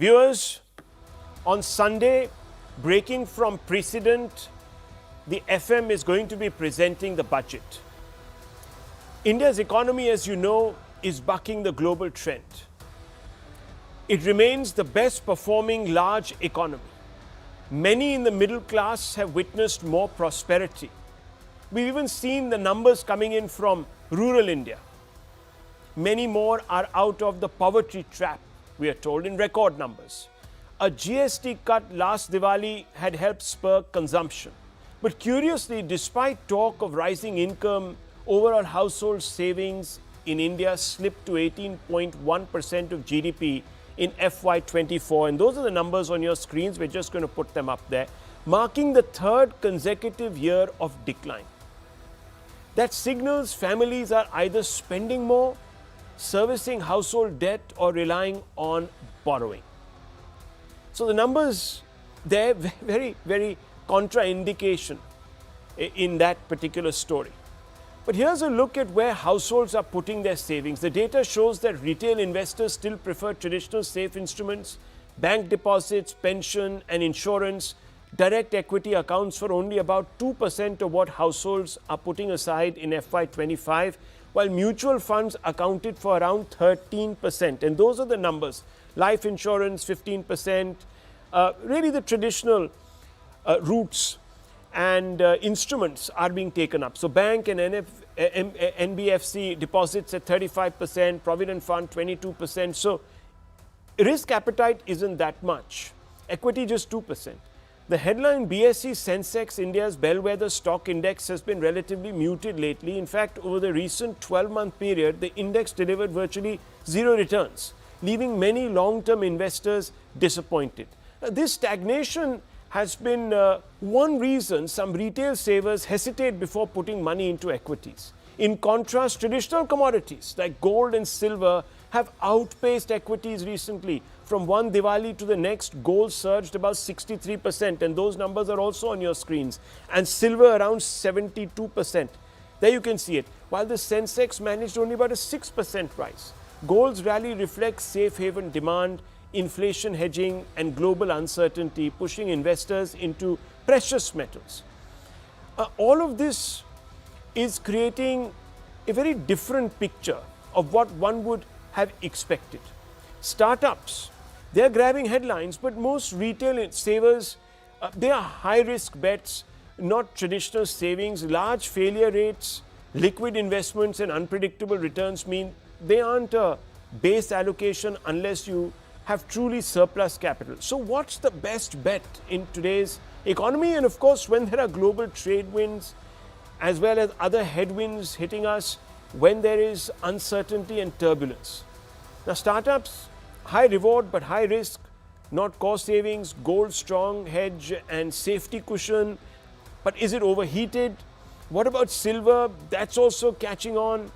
Viewers, on Sunday, breaking from precedent, the FM is going to be presenting the budget. India's economy, as you know, is bucking the global trend. It remains the best performing large economy. Many in the middle class have witnessed more prosperity. We've even seen the numbers coming in from rural India. Many more are out of the poverty trap, we are told, in record numbers. A GST cut last Diwali had helped spur consumption. But curiously, despite talk of rising income, overall household savings in India slipped to 18.1% of GDP in FY24. And those are the numbers on your screens. We're just going to put them up there, marking the third consecutive year of decline. That signals families are either spending more, servicing household debt, or relying on borrowing. So the numbers there, very, very contraindication in that particular story. But here's a look at where households are putting their savings. The data shows that retail investors still prefer traditional safe instruments, bank deposits, pension and insurance. Direct equity accounts for only about 2% of what households are putting aside in FY25, while mutual funds accounted for around 13%. And those are the numbers. Life insurance, 15%, really the traditional routes and instruments are being taken up. So bank and NBFC deposits at 35%, Provident Fund 22%. So risk appetite isn't that much. Equity just 2%. The headline BSE Sensex, India's bellwether stock index, has been relatively muted lately. In fact, over the recent 12-month period, the index delivered virtually zero returns, leaving many long-term investors disappointed. This stagnation has been one reason some retail savers hesitate before putting money into equities. In contrast, traditional commodities like gold and silver have outpaced equities recently. From one Diwali to the next, gold surged about 63%, and those numbers are also on your screens, and silver around 72%. There you can see it. While the Sensex managed only about a 6% rise. Gold's rally reflects safe haven demand, inflation hedging and global uncertainty, pushing investors into precious metals. All of this is creating a very different picture of what one would have expected. Startups, they're grabbing headlines, but most retail savers, they are high-risk bets, not traditional savings. Large failure rates, liquid investments and unpredictable returns mean they aren't a base allocation unless you have truly surplus capital. So what's the best bet in today's economy? And of course, when there are global trade winds as well as other headwinds hitting us, when there is uncertainty and turbulence. Now, startups, high reward but high risk, not core savings, gold strong hedge and safety cushion. But is it overheated? What about silver? That's also catching on.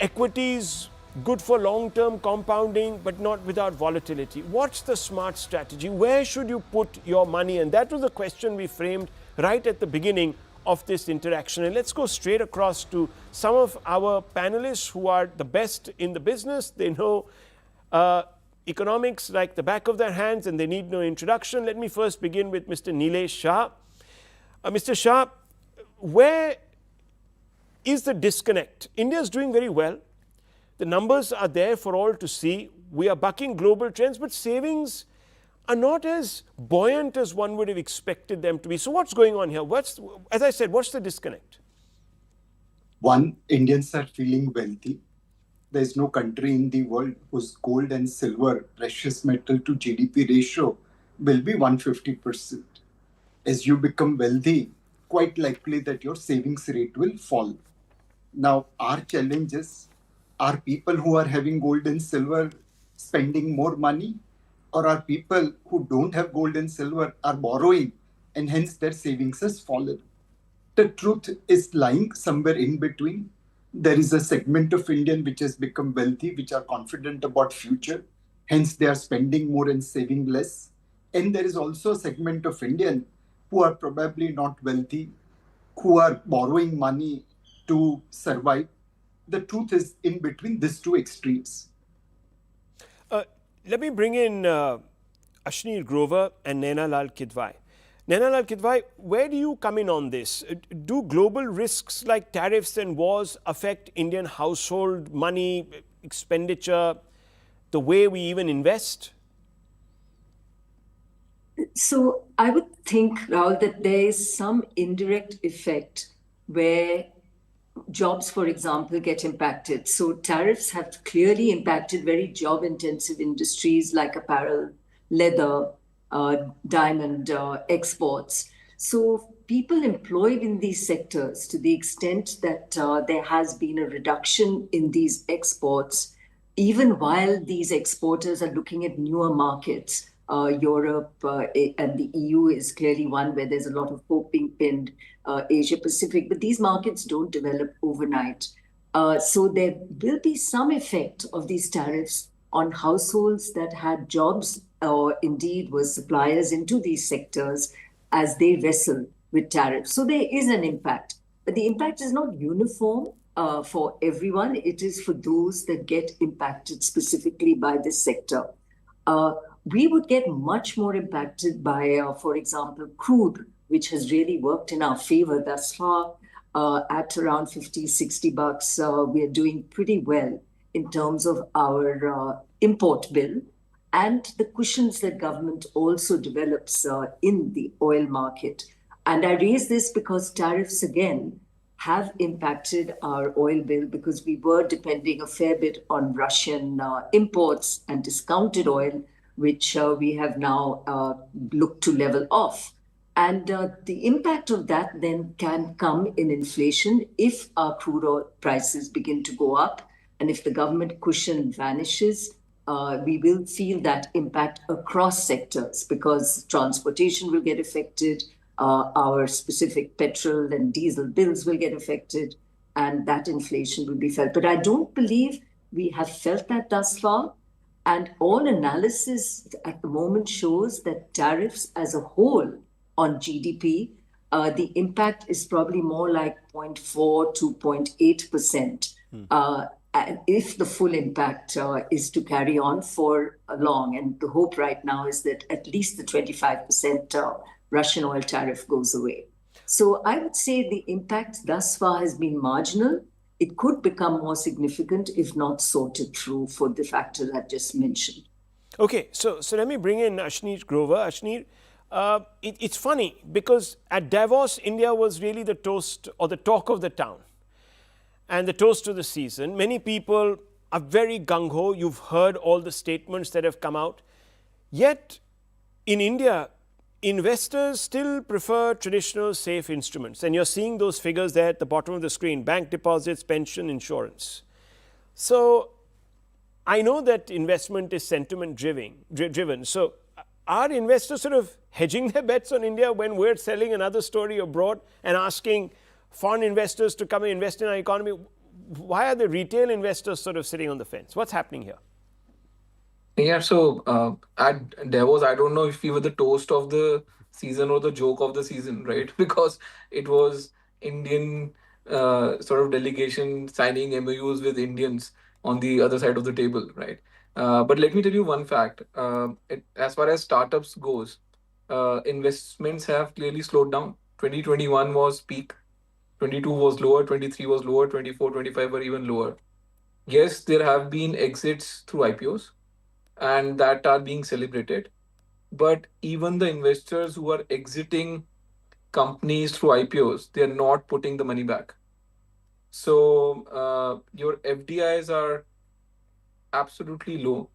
Equities, good for long-term compounding, but not without volatility. What's the smart strategy? Where should you put your money? And that was the question we framed right at the beginning of this interaction. And let's go straight across to some of our panelists who are the best in the business. They know economics like the back of their hands, and they need no introduction. Let me first begin with Mr. Nilesh Shah. Mr. Shah, where is the disconnect? India is doing very well. The numbers are there for all to see. We are bucking global trends, but savings are not as buoyant as one would have expected them to be. So what's going on here? As I said, what's the disconnect? One, Indians are feeling wealthy. There is no country in the world whose gold and silver, precious metal to GDP ratio will be 150%. As you become wealthy, quite likely that your savings rate will fall. Now, our challenge is, are people who are having gold and silver spending more money? Or are people who don't have gold and silver are borrowing and hence their savings has fallen? The truth is lying somewhere in between. There is a segment of Indian which has become wealthy, which are confident about future. Hence they are spending more and saving less. And there is also a segment of Indian who are probably not wealthy, who are borrowing money to survive. The truth is in between these two extremes. Let me bring in Ashneer Grover and Naina Lal Kidwai. Naina Lal Kidwai, where do you come in on this? Do global risks like tariffs and wars affect Indian household money, expenditure, the way we even invest? So I would think, Rahul, that there is some indirect effect where jobs, for example, get impacted. So tariffs have clearly impacted very job-intensive industries like apparel, leather, diamond exports. So people employed in these sectors, to the extent that there has been a reduction in these exports, even while these exporters are looking at newer markets. Europe and the EU is clearly one where there's a lot of hope being pinned, Asia Pacific, but these markets don't develop overnight. So there will be some effect of these tariffs on households that had jobs or indeed were suppliers into these sectors as they wrestle with tariffs. So there is an impact, but the impact is not uniform for everyone. It is for those that get impacted specifically by this sector. We would get much more impacted by, for example, crude, which has really worked in our favor thus far. At around 50, 60 bucks, we are doing pretty well in terms of our import bill and the cushions that government also develops in the oil market. And I raise this because tariffs, again, have impacted our oil bill because we were depending a fair bit on Russian imports and discounted oil, which we have now looked to level off. And the impact of that then can come in inflation if our crude oil prices begin to go up. And if the government cushion vanishes, we will feel that impact across sectors because transportation will get affected, our specific petrol and diesel bills will get affected, and that inflation will be felt. But I don't believe we have felt that thus far. And all analysis at the moment shows that tariffs as a whole on GDP, the impact is probably more like 0.4 to 0.8%. If the full impact is to carry on for long. And the hope right now is that at least the 25% Russian oil tariff goes away. So I would say the impact thus far has been marginal. It could become more significant if not sorted through for the factors I've just mentioned. Okay, so let me bring in Ashneer Grover. Ashneer, it's funny because at Davos, India was really the toast or the talk of the town and the toast of the season. Many people are very gung-ho. You've heard all the statements that have come out. Yet in India, investors still prefer traditional safe instruments. And you're seeing those figures there at the bottom of the screen: bank deposits, pension, insurance. So I know that investment is sentiment driven. So are investors sort of hedging their bets on India when we're selling another story abroad and asking foreign investors to come and invest in our economy? Why are the retail investors sort of sitting on the fence? What's happening here? Yeah, so at Davos, I don't know if we were the toast of the season or the joke of the season, right? Because it was Indian sort of delegation signing MOUs with Indians on the other side of the table, right? But let me tell you one fact. As far as startups goes, investments have clearly slowed down. 2021 was peak, 22 was lower, 23 was lower, 24, 25 were even lower. Yes, there have been exits through IPOs and that are being celebrated. But even the investors who are exiting companies through IPOs, they are not putting the money back. So your FDIs are absolutely low.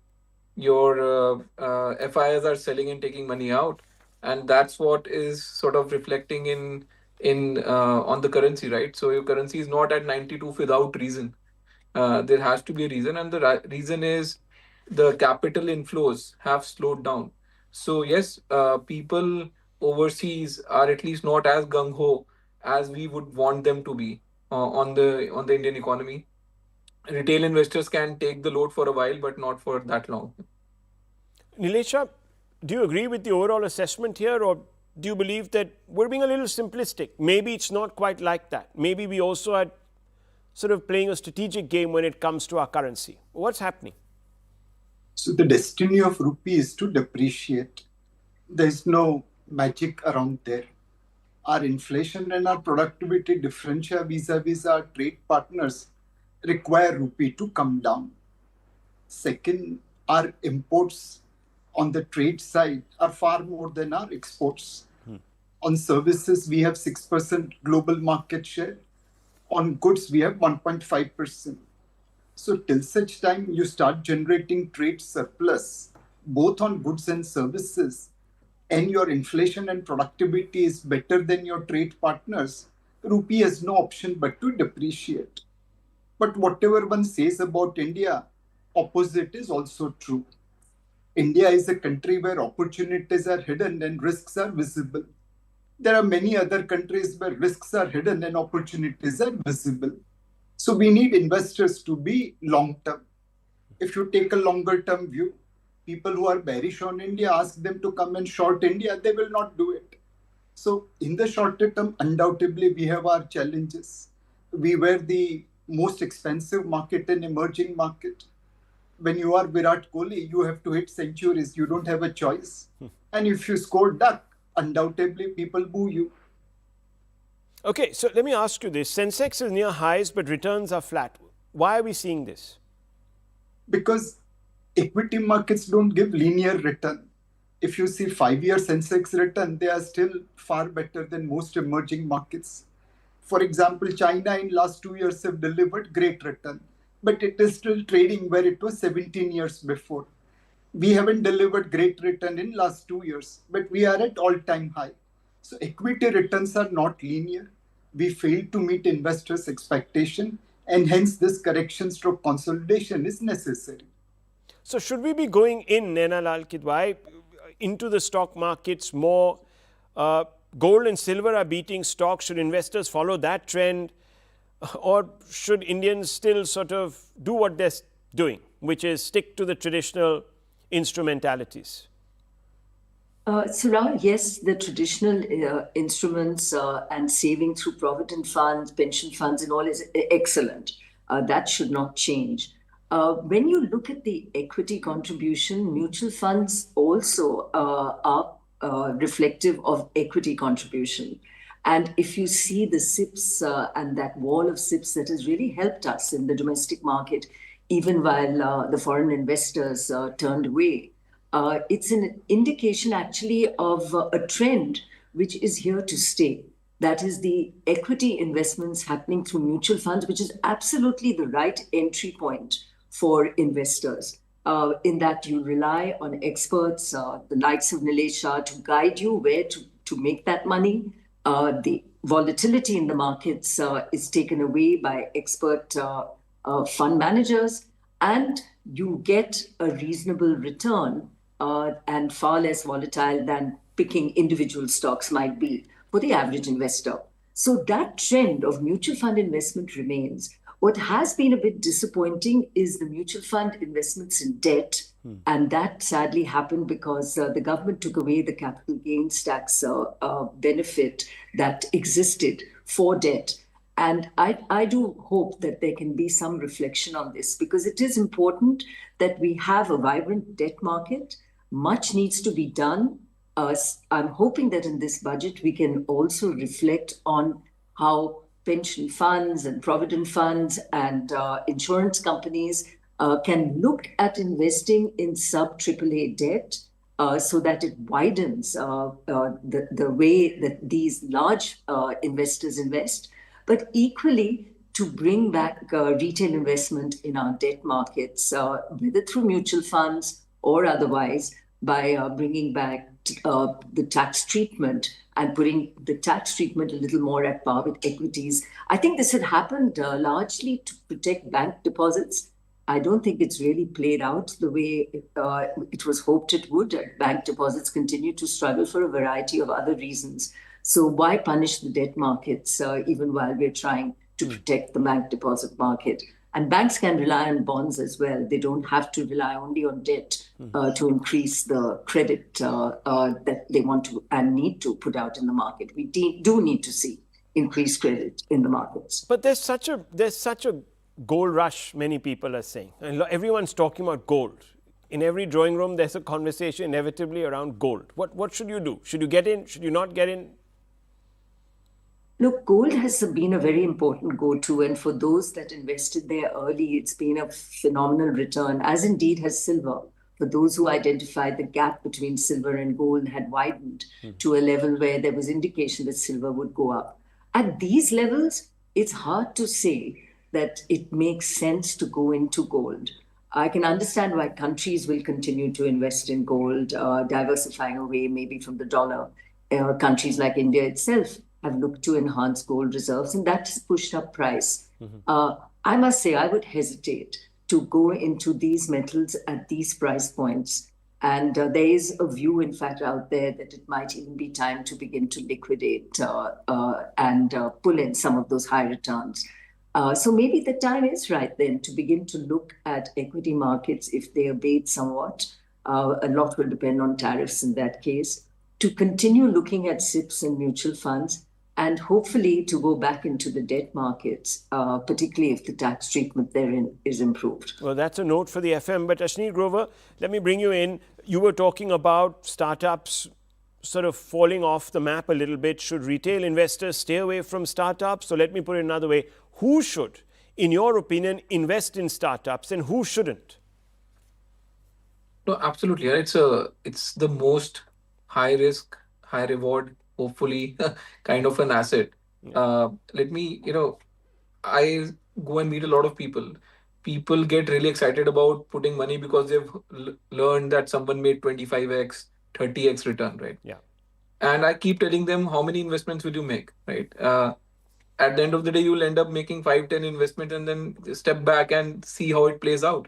Your FIs are selling and taking money out, and that's what is sort of reflecting in on the currency, right? So your currency is not at 92 without reason. There has to be a reason, and the reason is the capital inflows have slowed down. So yes, people overseas are at least not as gung ho as we would want them to be on the Indian economy. Retail investors can take the load for a while, but not for that long. Nilesha, do you agree with the overall assessment here, or do you believe that we're being a little simplistic? Maybe it's not quite like that. Maybe we also are sort of playing a strategic game when it comes to our currency. What's happening? So the destiny of rupee is to depreciate. There's no magic around there. Our inflation and our productivity differential vis-a-vis our trade partners require rupee to come down. Second, our imports on the trade side are far more than our exports. On services, we have 6% global market share. On goods, we have 1.5%. So till such time you start generating trade surplus, both on goods and services, and your inflation and productivity is better than your trade partners, rupee has no option but to depreciate. But whatever one says about India, opposite is also true. India is a country where opportunities are hidden and risks are visible. There are many other countries where risks are hidden and opportunities are visible. So we need investors to be long term. If you take a longer term view, people who are bearish on India, ask them to come and short India, they will not do it. So in the shorter term, undoubtedly, we have our challenges. We were the most expensive market in emerging market. When you are Virat Kohli, you have to hit centuries. You don't have a choice. And if you score duck, undoubtedly people boo you. Okay, so let me ask you this. Sensex is near highs, but returns are flat. Why are we seeing this? Because equity markets don't give linear return. If you see 5-year Sensex return, they are still far better than most emerging markets. For example, China in last 2 years have delivered great return, but it is still trading where it was 17 years before. We haven't delivered great return in last 2 years, but we are at all-time high. So equity returns are not linear. We failed to meet investors' expectation, and hence this correction stroke consolidation is necessary. So should we be going in, Naina Lal Kidwai, into the stock markets more? Gold and silver are beating stocks. Should investors follow that trend? Or should Indians still sort of do what they're doing, which is stick to the traditional instrumentalities? So now, yes, the traditional instruments and saving through provident funds, pension funds and all is excellent. That should not change. When you look at the equity contribution, mutual funds also are reflective of equity contribution. And if you see the SIPs and that wall of SIPs that has really helped us in the domestic market, even while the foreign investors turned away, it's an indication actually of a trend which is here to stay. That is the equity investments happening through mutual funds, which is absolutely the right entry point for investors. In that you rely on experts, the likes of Nilesh Shah, to guide you where to make that money. The volatility in the markets is taken away by expert fund managers, and you get a reasonable return and far less volatile than picking individual stocks might be for the average investor. So that trend of mutual fund investment remains. What has been a bit disappointing is the mutual fund investments in debt. And that sadly happened because the government took away the capital gains tax benefit that existed for debt. And I do hope that there can be some reflection on this, because it is important that we have a vibrant debt market. Much needs to be done. I'm hoping that in this budget, we can also reflect on how pension funds and provident funds and insurance companies can look at investing in sub-AAA debt so that it widens the way that these large investors invest, but equally to bring back retail investment in our debt markets, whether through mutual funds or otherwise, by bringing back the tax treatment and putting the tax treatment a little more at par with equities. I think this had happened largely to protect bank deposits. I don't think it's really played out the way it was hoped it would. Bank deposits continue to struggle for a variety of other reasons. So why punish the debt markets even while we're trying to protect the bank deposit market? And banks can rely on bonds as well. They don't have to rely only on debt to increase the credit that they want to and need to put out in the market. We do need to see increased credit in the markets. But there's such a gold rush, many people are saying. And everyone's talking about gold. in every drawing room, there's a conversation inevitably around gold. What should you do? Should you get in? Should you not get in? Look, gold has been a very important go-to, and for those that invested there early, it's been a phenomenal return, as indeed has silver. For those who identified the gap between silver and gold had widened to a level where there was indication that silver would go up. At these levels, it's hard to say that it makes sense to go into gold. I can understand why countries will continue to invest in gold, diversifying away maybe from the dollar. Countries like India itself have looked to enhance gold reserves, and that has pushed up price. I must say, I would hesitate to go into these metals at these price points. And there is a view, in fact, out there that it might even be time to begin to liquidate and pull in some of those high returns. So maybe the time is right then to begin to look at equity markets if they abate somewhat. A lot will depend on tariffs in that case. To continue looking at SIPs and mutual funds, and hopefully to go back into the debt markets, particularly if the tax treatment therein is improved. Well, that's a note for the FM. But Ashni Grover, let me bring you in. You were talking about startups sort of falling off the map a little bit. Should retail investors stay away from startups? So let me put it another way. Who should, in your opinion, invest in startups and who shouldn't? No, absolutely. It's the most high risk, high reward, hopefully kind of an asset. Let me, I go and meet a lot of people. People get really excited about putting money because they've learned that someone made 25x, 30x return, right? Yeah. And I keep telling them, how many investments will you make, right? At the end of the day, you'll end up making 5, 10 investments and then step back and see how it plays out.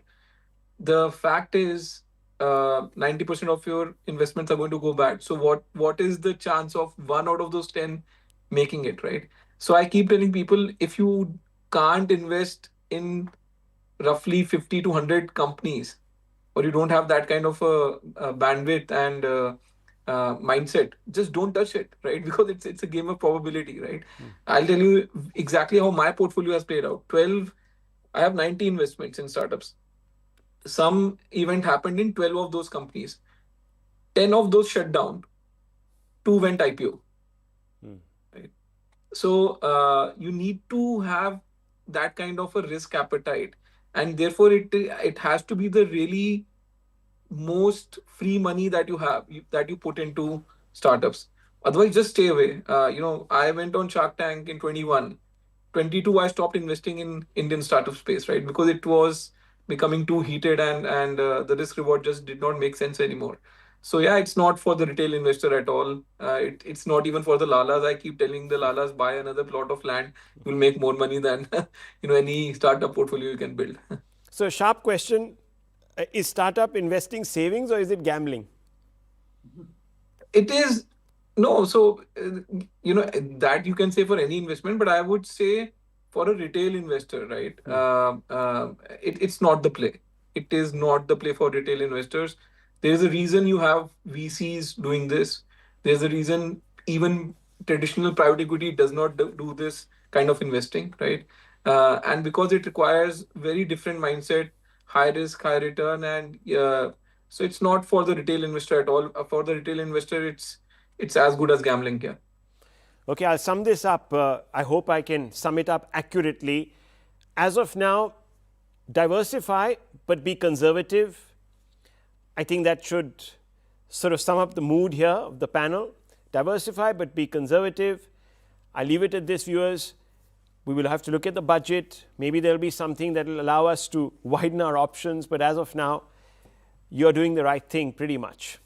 The fact is, 90% of your investments are going to go bad. So what is the chance of 1 out of those 10 making it, right? So I keep telling people, if you can't invest in roughly 50 to 100 companies, or you don't have that kind of a bandwidth and mindset, just don't touch it, right? Because it's a game of probability, right? I'll tell you exactly how my portfolio has played out. I have 90 investments in startups. Some event happened in 12 of those companies. 10 of those shut down. 2 went IPO. Right? So you need to have that kind of a risk appetite, and therefore it has to be the really most free money that you have, that you put into startups. Otherwise, just stay away. I went on Shark Tank in 21. 22, I stopped investing in Indian startup space, right? Because it was becoming too heated and the risk reward just did not make sense anymore. So yeah, it's not for the retail investor at all. It's not even for the lalas. I keep telling the lalas, buy another plot of land. You'll make more money than any startup portfolio you can build. So sharp question, is startup investing savings or is it gambling? It is, no, so, that you can say for any investment, but I would say for a retail investor, right, it's not the play. It is not the play for retail investors. There's a reason you have VCs doing this. There's a reason even traditional private equity does not do this kind of investing, right? And because it requires very different mindset, high risk, high return, and so it's not for the retail investor at all. For the retail investor, it's as good as gambling here. Okay, I'll sum this up. I hope I can sum it up accurately. As of now, diversify but be conservative. I think that should sort of sum up the mood here of the panel. Diversify but be conservative. I leave it at this, viewers. We will have to look at the budget. Maybe there'll be something that will allow us to widen our options. But as of now, you're doing the right thing pretty much.